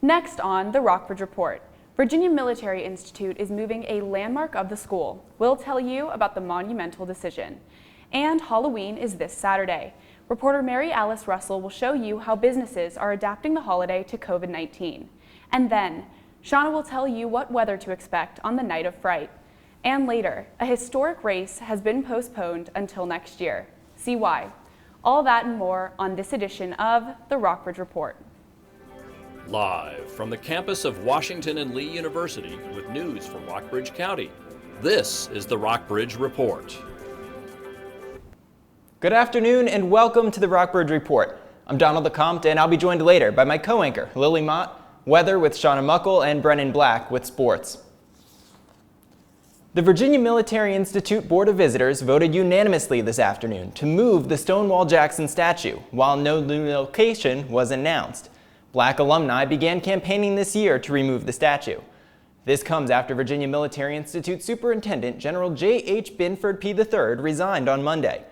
Next on the Rockbridge Report, Virginia Military Institute is moving a landmark of the school. We'll tell you about the monumental decision. And Halloween is this Saturday. Reporter Mary Alice Russell will show you how businesses are adapting the holiday to COVID-19. And then, Shauna will tell you what weather to expect on the night of fright. And later, a historic race has been postponed until next year. See why. All that and more on this edition of the Rockbridge Report. Live from the campus of Washington and Lee University with news from Rockbridge County, this is the Rockbridge Report. Good afternoon and welcome to the Rockbridge Report. I'm Donald LeCompte and I'll be joined later by my co-anchor, Lily Mott, weather with Shauna Muckle, and Brennan Black with sports. The Virginia Military Institute Board of Visitors voted unanimously this afternoon to move the Stonewall Jackson statue, while no new location was announced. Black alumni began campaigning this year to remove the statue. This comes after Virginia Military Institute Superintendent General J.H. Binford P. III resigned on Monday.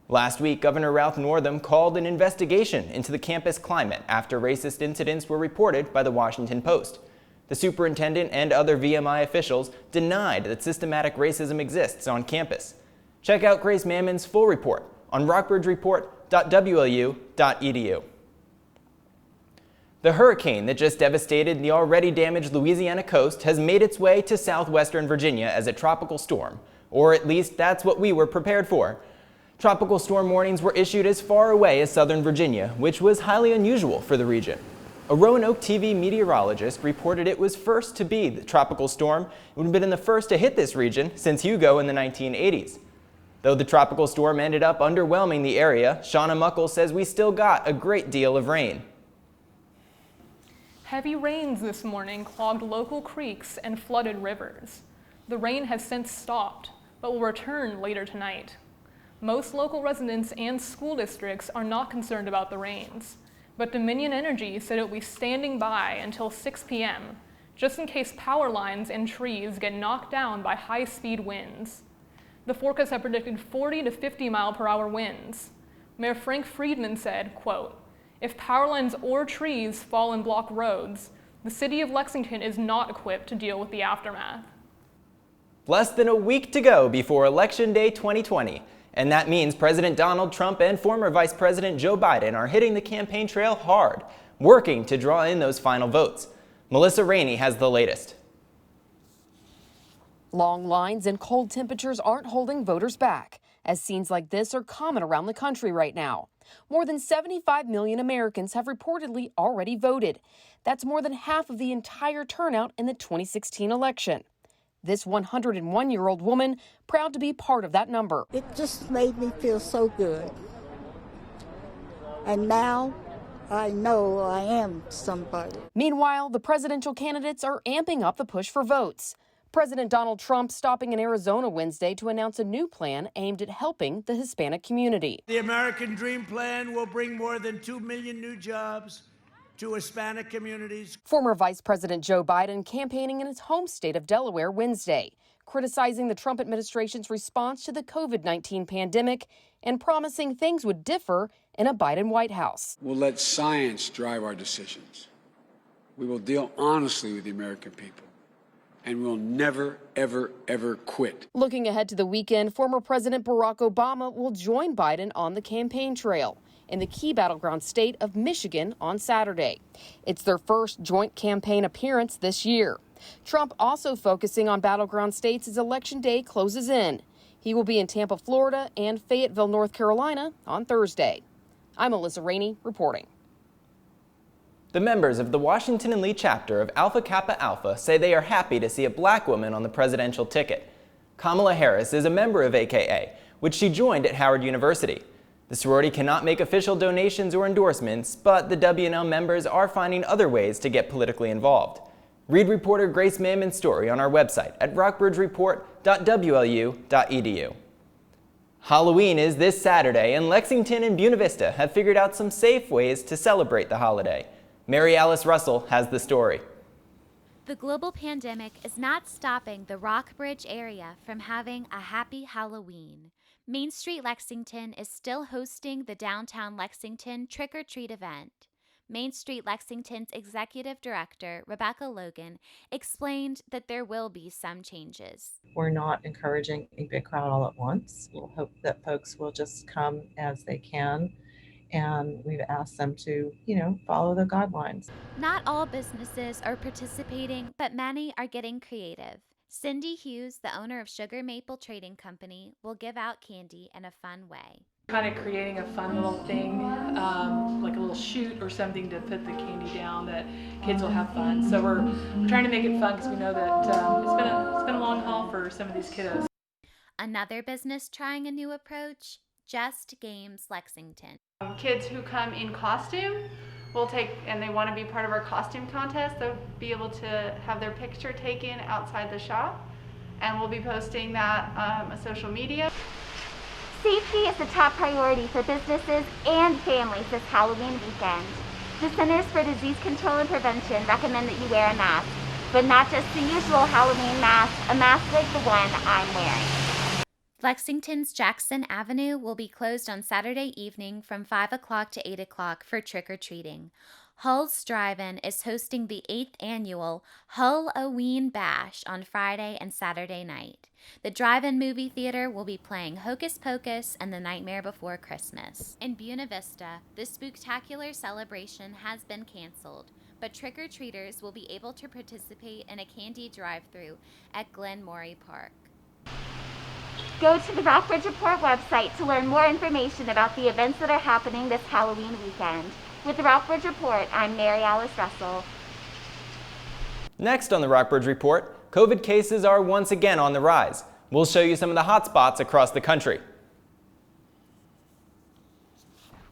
Last week, Governor Ralph Northam called an investigation into the campus climate after racist incidents were reported by the Washington Post. The superintendent and other VMI officials denied that systematic racism exists on campus. Check out Grace Mammon's full report on rockbridgereport.wlu.edu. The hurricane that just devastated the already damaged Louisiana coast has made its way to southwestern Virginia as a tropical storm, or at least that's what we were prepared for. Tropical storm warnings were issued as far away as southern Virginia, which was highly unusual for the region. A Roanoke TV meteorologist reported it was first to be the tropical storm. It would have been the first to hit this region since Hugo in the 1980s. Though the tropical storm ended up underwhelming the area, Shauna Muckle says we still got a great deal of rain. Heavy rains this morning clogged local creeks and flooded rivers. The rain has since stopped, but will return later tonight. Most local residents and school districts are not concerned about the rains, but Dominion Energy said it will be standing by until 6 p.m., just in case power lines and trees get knocked down by high-speed winds. The forecasts have predicted 40 to 50 mile-per-hour winds. Mayor Frank Friedman said, quote, "If power lines or trees fall and block roads, the city of Lexington is not equipped to deal with the aftermath." Less than a week to go before Election Day 2020, and that means President Donald Trump and former Vice President Joe Biden are hitting the campaign trail hard, working to draw in those final votes. Melissa Rainey has the latest. Long lines and cold temperatures aren't holding voters back, as scenes like this are common around the country right now. More than 75 million Americans have reportedly already voted. That's more than half of the entire turnout in the 2016 election. This 101-year-old woman proud to be part of that number. It just made me feel so good. And now I know I am somebody. Meanwhile, the presidential candidates are amping up the push for votes. President Donald Trump stopping in Arizona Wednesday to announce a new plan aimed at helping the Hispanic community. The American Dream Plan will bring more than 2 million new jobs to Hispanic communities. Former Vice President Joe Biden campaigning in his home state of Delaware Wednesday, criticizing the Trump administration's response to the COVID-19 pandemic and promising things would differ in a Biden White House. We'll let science drive our decisions. We will deal honestly with the American people. And we'll never, ever, ever quit. Looking ahead to the weekend, former President Barack Obama will join Biden on the campaign trail in the key battleground state of Michigan on Saturday. It's their first joint campaign appearance this year. Trump also focusing on battleground states as Election Day closes in. He will be in Tampa, Florida, and Fayetteville, North Carolina on Thursday. I'm Melissa Rainey reporting. The members of the Washington and Lee chapter of Alpha Kappa Alpha say they are happy to see a black woman on the presidential ticket. Kamala Harris is a member of AKA, which she joined at Howard University. The sorority cannot make official donations or endorsements, but the W&L members are finding other ways to get politically involved. Read reporter Grace Mammon's story on our website at rockbridgereport.wlu.edu. Halloween is this Saturday, and Lexington and Buena Vista have figured out some safe ways to celebrate the holiday. Mary Alice Russell has the story. The global pandemic is not stopping the Rockbridge area from having a happy Halloween. Main Street Lexington is still hosting the downtown Lexington trick-or-treat event. Main Street Lexington's executive director, Rebecca Logan, explained that there will be some changes. We're not encouraging a big crowd all at once. We'll hope that folks will just come as they can. And we've asked them to, follow the guidelines. Not all businesses are participating, but many are getting creative. Cindy Hughes, the owner of Sugar Maple Trading Company, will give out candy in a fun way. Kind of creating a fun little thing, like a little chute or something to put the candy down that kids will have fun. So we're trying to make it fun because we know that it's been a long haul for some of these kiddos. Another business trying a new approach, Just Games Lexington. Kids who come in costume will take, and they want to be part of our costume contest, they'll be able to have their picture taken outside the shop, and we'll be posting that on social media. Safety is the top priority for businesses and families this Halloween weekend. The Centers for Disease Control and Prevention recommend that you wear a mask, but not just the usual Halloween mask, a mask like the one I'm wearing. Lexington's Jackson Avenue will be closed on Saturday evening from 5 o'clock to 8 o'clock for trick-or-treating. Hull's Drive-In is hosting the 8th annual Hull-O-Ween Bash on Friday and Saturday night. The drive-in movie theater will be playing Hocus Pocus and The Nightmare Before Christmas. In Buena Vista, the spooktacular celebration has been canceled, but trick-or-treaters will be able to participate in a candy drive-thru at Glen Morey Park. Go to the Rockbridge Report website to learn more information about the events that are happening this Halloween weekend. With the Rockbridge Report, I'm Mary Alice Russell. Next on the Rockbridge Report, COVID cases are once again on the rise. We'll show you some of the hot spots across the country.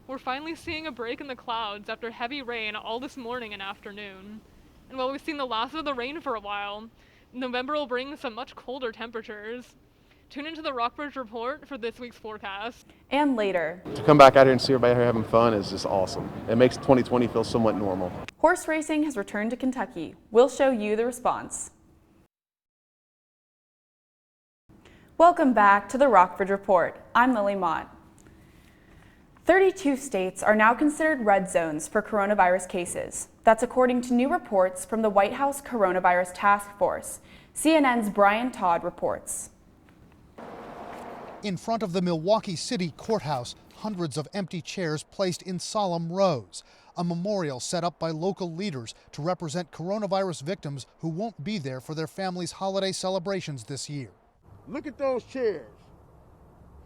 We're finally seeing a break in the clouds after heavy rain all this morning and afternoon. And while we've seen the last of the rain for a while, November will bring some much colder temperatures. Tune into the Rockbridge Report for this week's forecast. And later. To come back out here and see everybody having fun is just awesome. It makes 2020 feel somewhat normal. Horse racing has returned to Kentucky. We'll show you the response. Welcome back to the Rockbridge Report. I'm Lily Mott. 32 states are now considered red zones for coronavirus cases. That's according to new reports from the White House Coronavirus Task Force. CNN's Brian Todd reports. In front of the Milwaukee City Courthouse, hundreds of empty chairs placed in solemn rows. A memorial set up by local leaders to represent coronavirus victims who won't be there for their families' holiday celebrations this year. Look at those chairs.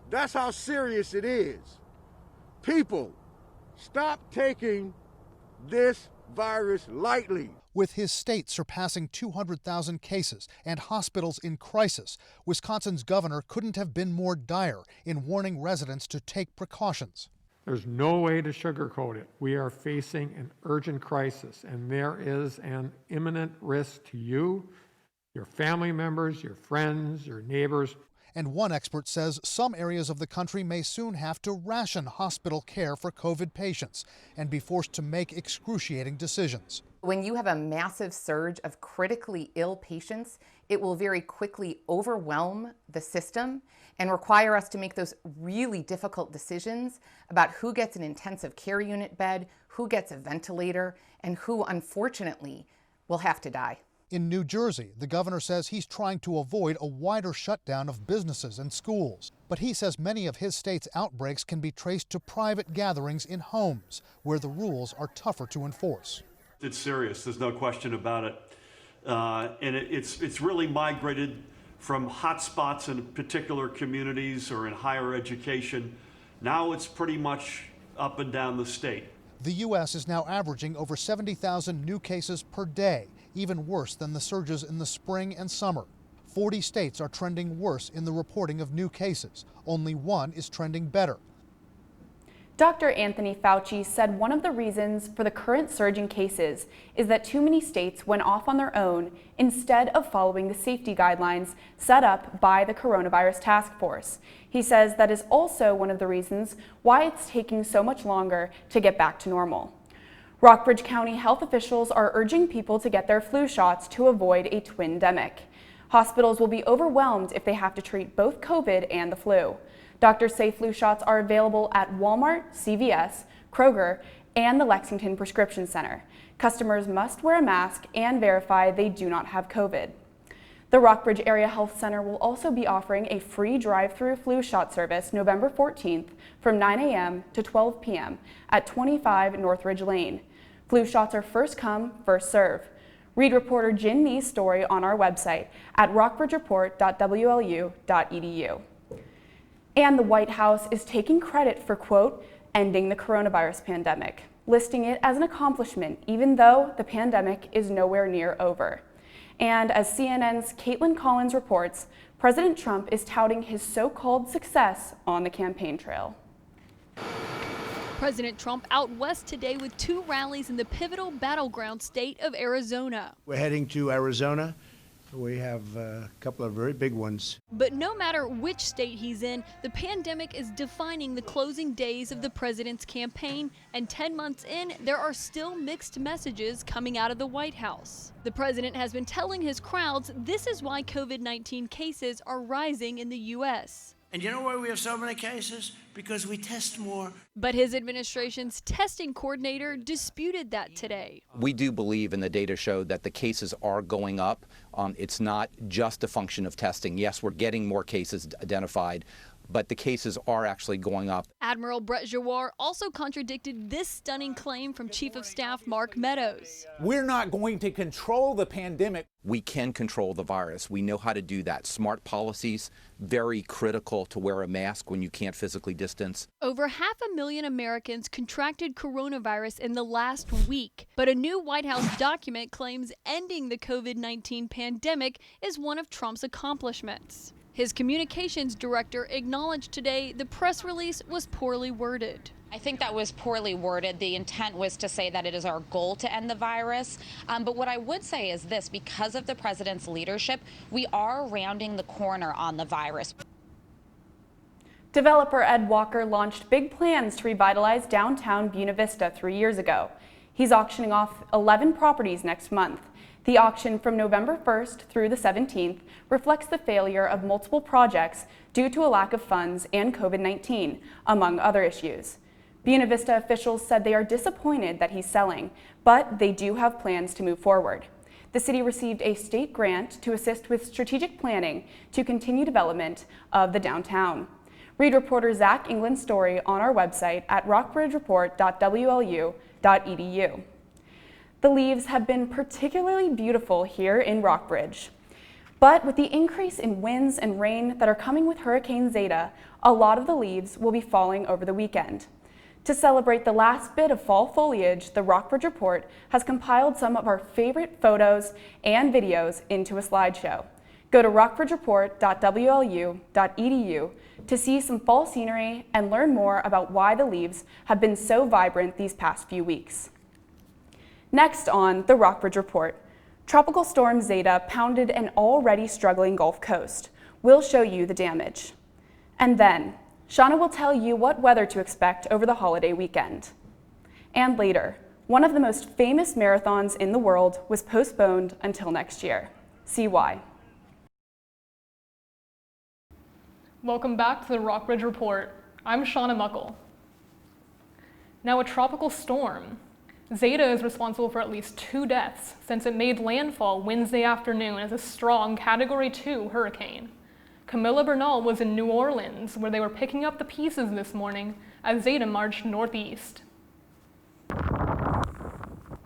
That's how serious it is. People, stop taking this virus lightly. With his state surpassing 200,000 cases and hospitals in crisis, Wisconsin's governor couldn't have been more dire in warning residents to take precautions. There's no way to sugarcoat it. We are facing an urgent crisis, and there is an imminent risk to you, your family members, your friends, your neighbors. And one expert says some areas of the country may soon have to ration hospital care for COVID patients and be forced to make excruciating decisions. When you have a massive surge of critically ill patients, it will very quickly overwhelm the system and require us to make those really difficult decisions about who gets an intensive care unit bed, who gets a ventilator, and who, unfortunately, will have to die. In New Jersey, the governor says he's trying to avoid a wider shutdown of businesses and schools. But he says many of his state's outbreaks can be traced to private gatherings in homes, where the rules are tougher to enforce. It's serious, there's no question about it. And it's really migrated from hot spots in particular communities or in higher education. Now it's pretty much up and down the state. The U.S. is now averaging over 70,000 new cases per day, even worse than the surges in the spring and summer. 40 states are trending worse in the reporting of new cases. Only one is trending better. Dr. Anthony Fauci said one of the reasons for the current surge in cases is that too many states went off on their own instead of following the safety guidelines set up by the Coronavirus Task Force. He says that is also one of the reasons why it's taking so much longer to get back to normal. Rockbridge County health officials are urging people to get their flu shots to avoid a twindemic. Hospitals will be overwhelmed if they have to treat both COVID and the flu. Doctors say flu shots are available at Walmart, CVS, Kroger, and the Lexington Prescription Center. Customers must wear a mask and verify they do not have COVID. The Rockbridge Area Health Center will also be offering a free drive-through flu shot service November 14th from 9 a.m. to 12 p.m. at 25 Northridge Lane. Flu shots are first come, first serve. Read reporter Jin Mee's story on our website at rockbridgereport.wlu.edu. And the White House is taking credit for, quote, ending the coronavirus pandemic, listing it as an accomplishment even though the pandemic is nowhere near over. And as CNN's Caitlin Collins reports, President Trump is touting his so-called success on the campaign trail. President Trump out west today with 2 rallies in the pivotal battleground state of Arizona. We're heading to Arizona. We have a couple of very big ones. But no matter which state he's in, the pandemic is defining the closing days of the president's campaign, and 10 months in, there are still mixed messages coming out of the White House. The president has been telling his crowds this is why COVID-19 cases are rising in the U.S. And you know why we have so many cases? Because we test more. But his administration's testing coordinator disputed that today. We do believe, and the data showed, that the cases are going up. It's not just a function of testing. Yes, we're getting more cases identified, but the cases are actually going up. Admiral Brett Giroir also contradicted this stunning claim from Chief of Staff Mark Meadows. We're not going to control the pandemic. We can control the virus. We know how to do that. Smart policies, very critical to wear a mask when you can't physically distance. Over 500,000 Americans contracted coronavirus in the last week, but a new White House document claims ending the COVID-19 pandemic is one of Trump's accomplishments. His communications director acknowledged today the press release was poorly worded. I think that was poorly worded. The intent was to say that it is our goal to end the virus. But what I would say is this: because of the president's leadership, we are rounding the corner on the virus. Developer Ed Walker launched big plans to revitalize downtown Buena Vista 3 years ago. He's auctioning off 11 properties next month. The auction from November 1st through the 17th reflects the failure of multiple projects due to a lack of funds and COVID-19, among other issues. Buena Vista officials said they are disappointed that he's selling, but they do have plans to move forward. The city received a state grant to assist with strategic planning to continue development of the downtown. Read reporter Zach England's story on our website at rockbridgereport.wlu.edu. The leaves have been particularly beautiful here in Rockbridge. But with the increase in winds and rain that are coming with Hurricane Zeta, a lot of the leaves will be falling over the weekend. To celebrate the last bit of fall foliage, the Rockbridge Report has compiled some of our favorite photos and videos into a slideshow. Go to rockbridgereport.wlu.edu to see some fall scenery and learn more about why the leaves have been so vibrant these past few weeks. Next on the Rockbridge Report, Tropical Storm Zeta pounded an already struggling Gulf Coast. We'll show you the damage. And then, Shauna will tell you what weather to expect over the holiday weekend. And later, one of the most famous marathons in the world was postponed until next year. See why. Welcome back to the Rockbridge Report. I'm Shauna Muckle. Now, a tropical storm. Zeta is responsible for at least 2 deaths since it made landfall Wednesday afternoon as a strong Category 2 hurricane. Camilla Bernal was in New Orleans, where they were picking up the pieces this morning as Zeta marched northeast.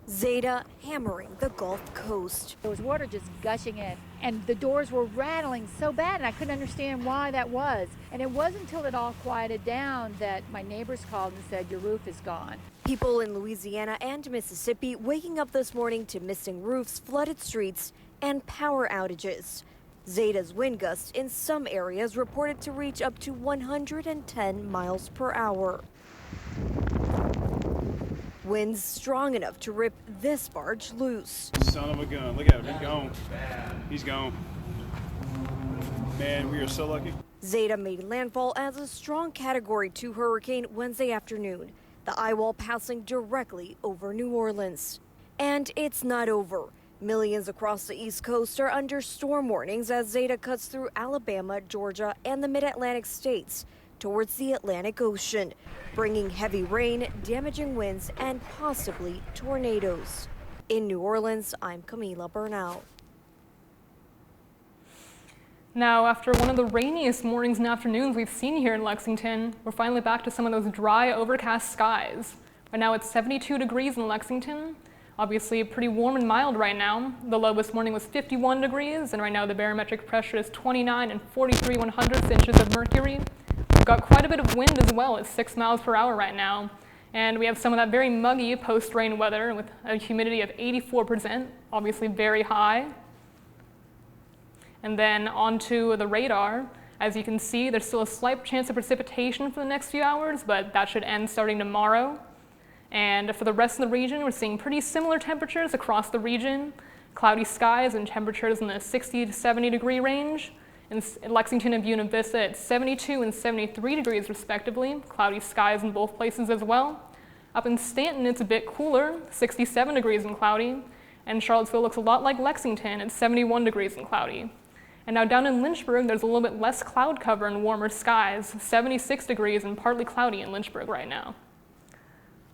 Zeta hammering the Gulf Coast. There was water just gushing in, and the doors were rattling so bad, and I couldn't understand why that was. And it wasn't until it all quieted down that my neighbors called and said, your roof is gone. People in Louisiana and Mississippi waking up this morning to missing roofs, flooded streets, and power outages. Zeta's wind gusts in some areas reported to reach up to 110 miles per hour. Winds strong enough to rip this barge loose. Son of a gun, look at him, he's gone. He's gone. Man, we are so lucky. Zeta made landfall as a strong Category 2 hurricane Wednesday afternoon, the eye wall passing directly over New Orleans. And it's not over. Millions across the East Coast are under storm warnings as Zeta cuts through Alabama, Georgia, and the Mid-Atlantic states, towards the Atlantic Ocean, bringing heavy rain, damaging winds, and possibly tornadoes. In New Orleans, I'm Camila Bernal. Now, after one of the rainiest mornings and afternoons we've seen here in Lexington, we're finally back to some of those dry, overcast skies. Right now it's 72 degrees in Lexington. Obviously pretty warm and mild right now. The low this morning was 51 degrees, and right now the barometric pressure is 29 and 43 1/100 inches of mercury. We've got quite a bit of wind as well. It's 6 miles per hour right now. And we have some of that very muggy post-rain weather with a humidity of 84%, obviously very high. And then onto the radar. As you can see, there's still a slight chance of precipitation for the next few hours, but that should end starting tomorrow. And for the rest of the region, we're seeing pretty similar temperatures across the region. Cloudy skies and temperatures in the 60 to 70 degree range. In Lexington and Buena Vista, it's 72 and 73 degrees respectively. Cloudy skies in both places as well. Up in Stanton, it's a bit cooler, 67 degrees and cloudy. And Charlottesville looks a lot like Lexington, it's 71 degrees and cloudy. And now down in Lynchburg, there's a little bit less cloud cover and warmer skies, 76 degrees and partly cloudy in Lynchburg right now.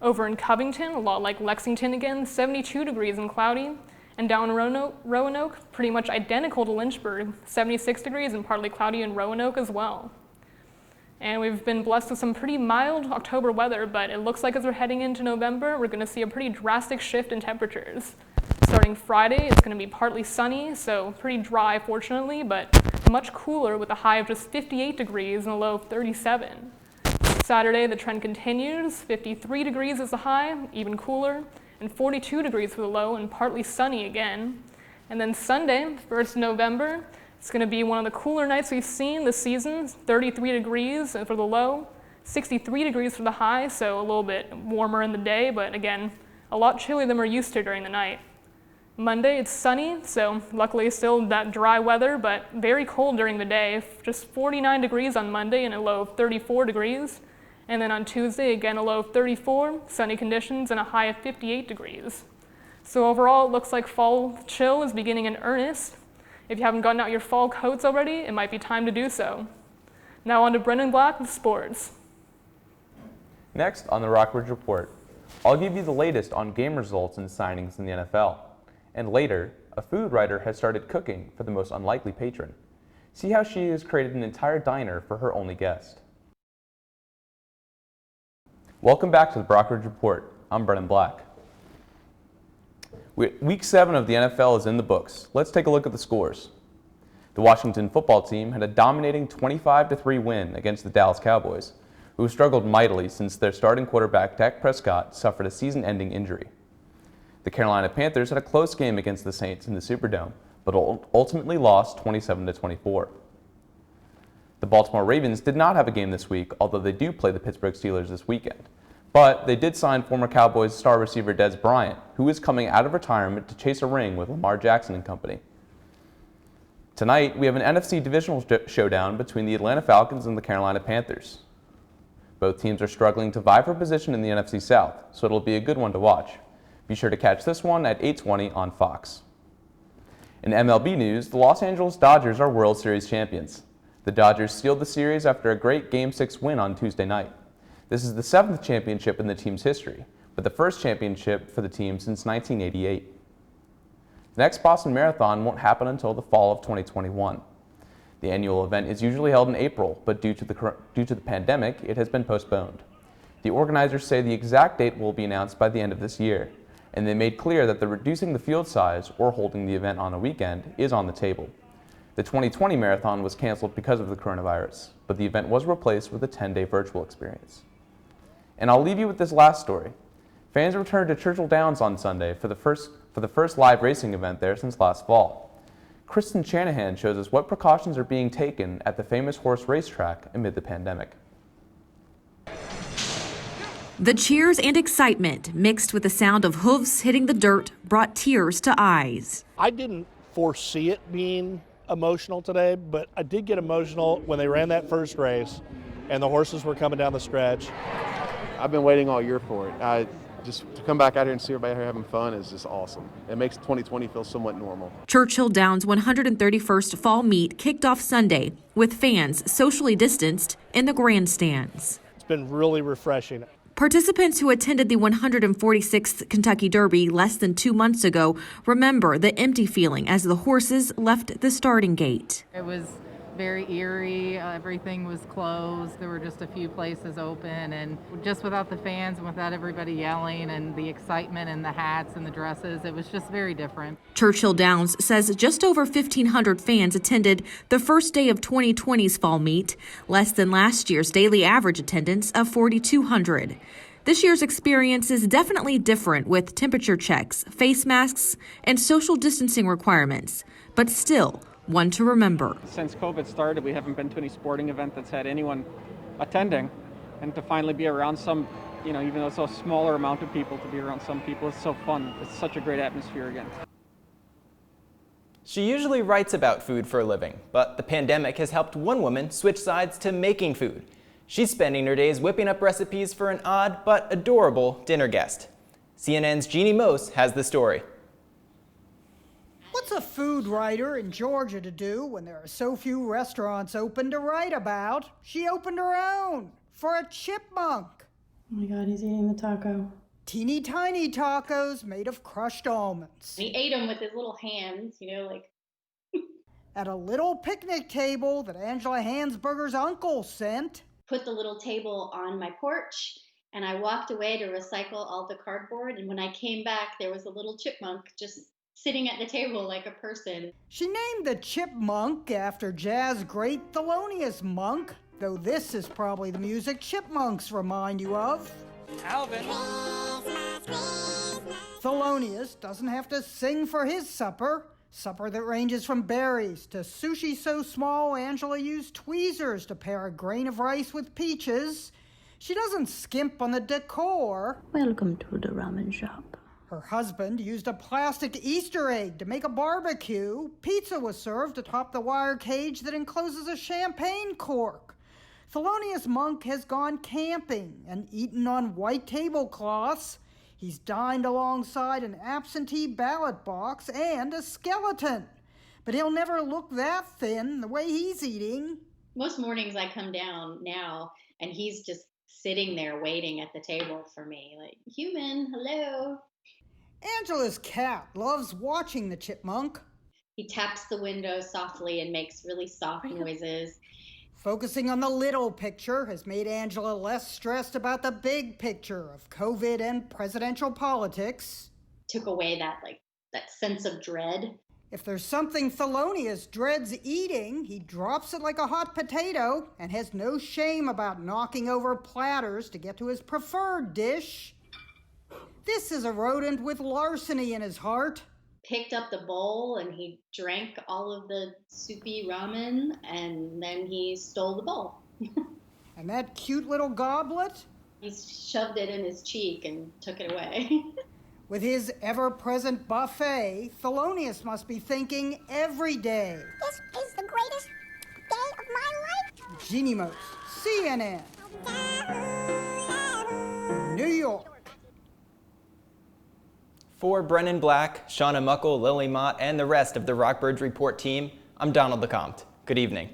Over in Covington, a lot like Lexington again, 72 degrees and cloudy. And down in Roanoke, pretty much identical to Lynchburg, 76 degrees and partly cloudy in Roanoke as well. And we've been blessed with some pretty mild October weather, but it looks like as we're heading into November, we're going to see a pretty drastic shift in temperatures. Starting Friday, it's going to be partly sunny, so pretty dry fortunately, but much cooler with a high of just 58 degrees and a low of 37. Saturday, the trend continues, 53 degrees is the high, even cooler, and 42 degrees for the low and partly sunny again. And then Sunday, 1st November, it's going to be one of the cooler nights we've seen this season, 33 degrees for the low, 63 degrees for the high, so a little bit warmer in the day, but again, a lot chillier than we're used to during the night. Monday, it's sunny, so luckily still that dry weather, but very cold during the day, just 49 degrees on Monday and a low of 34 degrees. And then on Tuesday, again, a low of 34, sunny conditions, and a high of 58 degrees. So overall, it looks like fall chill is beginning in earnest. If you haven't gotten out your fall coats already, it might be time to do so. Now on to Brendan Black with sports. Next on the Rockbridge Report, I'll give you the latest on game results and signings in the NFL. And later, a food writer has started cooking for the most unlikely patron. See how she has created an entire diner for her only guest. Welcome back to the Rockbridge Report. I'm Brendan Black. Week 7 of the NFL is in the books. Let's take a look at the scores. The Washington football team had a dominating 25-3 win against the Dallas Cowboys, who have struggled mightily since their starting quarterback Dak Prescott suffered a season-ending injury. The Carolina Panthers had a close game against the Saints in the Superdome, but ultimately lost 27-24. The Baltimore Ravens did not have a game this week, although they do play the Pittsburgh Steelers this weekend. But they did sign former Cowboys star receiver Dez Bryant, who is coming out of retirement to chase a ring with Lamar Jackson and company. Tonight, we have an NFC divisional showdown between the Atlanta Falcons and the Carolina Panthers. Both teams are struggling to vie for position in the NFC South, so it'll be a good one to watch. Be sure to catch this one at 8:20 on Fox. In MLB news, the Los Angeles Dodgers are World Series champions. The Dodgers sealed the series after a great Game 6 win on Tuesday night. This is the 7th championship in the team's history, but the first championship for the team since 1988. The next Boston Marathon won't happen until the fall of 2021. The annual event is usually held in April, but due to the pandemic, it has been postponed. The organizers say the exact date will be announced by the end of this year, and they made clear that reducing the field size or holding the event on a weekend is on the table. The 2020 marathon was canceled because of the coronavirus, but the event was replaced with a 10-day virtual experience. And I'll leave you with this last story. Fans returned to Churchill Downs on Sunday for the first live racing event there since last fall. Kristen Shanahan shows us what precautions are being taken at the famous horse racetrack amid the pandemic. The cheers and excitement, mixed with the sound of hooves hitting the dirt, brought tears to eyes. I didn't foresee it being emotional today, but I did get emotional when they ran that first race and the horses were coming down the stretch. I've been waiting all year for it. just to come back out here and see everybody here having fun is just awesome. It makes 2020 feel somewhat normal. Churchill Downs' 131st Fall Meet kicked off Sunday with fans socially distanced in the grandstands. It's been really refreshing. Participants who attended the 146th Kentucky Derby less than 2 months ago remember the empty feeling as the horses left the starting gate. It was very eerie. Everything was closed. There were just a few places open, and just without the fans and without everybody yelling and the excitement and the hats and the dresses, it was just very different. Churchill Downs says just over 1,500 fans attended the first day of 2020's Fall Meet, less than last year's daily average attendance of 4,200. This year's experience is definitely different with temperature checks, face masks, and social distancing requirements, but still one to remember. Since COVID started, we haven't been to any sporting event that's had anyone attending, and to finally be around some, even though it's a smaller amount of people, to be around some people, it's so fun. It's such a great atmosphere again. She usually writes about food for a living, but the pandemic has helped one woman switch sides to making food. She's spending her days whipping up recipes for an odd but adorable dinner guest. CNN's Jeannie Mose has the story. What's a food writer in Georgia to do when there are so few restaurants open to write about? She opened her own for a chipmunk. Oh my God, he's eating the taco. Teeny tiny tacos made of crushed almonds. He ate them with his little hands, At a little picnic table that Angela Hansberger's uncle sent. Put the little table on my porch, and I walked away to recycle all the cardboard, and when I came back, there was a little chipmunk just sitting at the table like a person. She named the chipmunk after jazz great Thelonious Monk, though this is probably the music chipmunks remind you of. Alvin. Thelonious doesn't have to sing for his supper that ranges from berries to sushi so small Angela used tweezers to pair a grain of rice with peaches. She doesn't skimp on the decor. Welcome to the ramen shop. Her husband used a plastic Easter egg to make a barbecue. Pizza was served atop the wire cage that encloses a champagne cork. Thelonious Monk has gone camping and eaten on white tablecloths. He's dined alongside an absentee ballot box and a skeleton. But he'll never look that thin the way he's eating. Most mornings I come down now, and he's just sitting there waiting at the table for me, like, human, hello. Angela's cat loves watching the chipmunk. He taps the window softly and makes really soft noises. Focusing on the little picture has made Angela less stressed about the big picture of COVID and presidential politics. Took away that sense of dread. If there's something Thelonious dreads eating, he drops it like a hot potato and has no shame about knocking over platters to get to his preferred dish. This is a rodent with larceny in his heart. Picked up the bowl and he drank all of the soupy ramen, and then he stole the bowl. And that cute little goblet? He shoved it in his cheek and took it away. With his ever-present buffet, Thelonious must be thinking every day. This is the greatest day of my life. Jeannie Mose, CNN, New York. For Brennan Black, Shauna Muckle, Lily Mott, and the rest of the Rockbridge Report team, I'm Donald LeCompte. Good evening.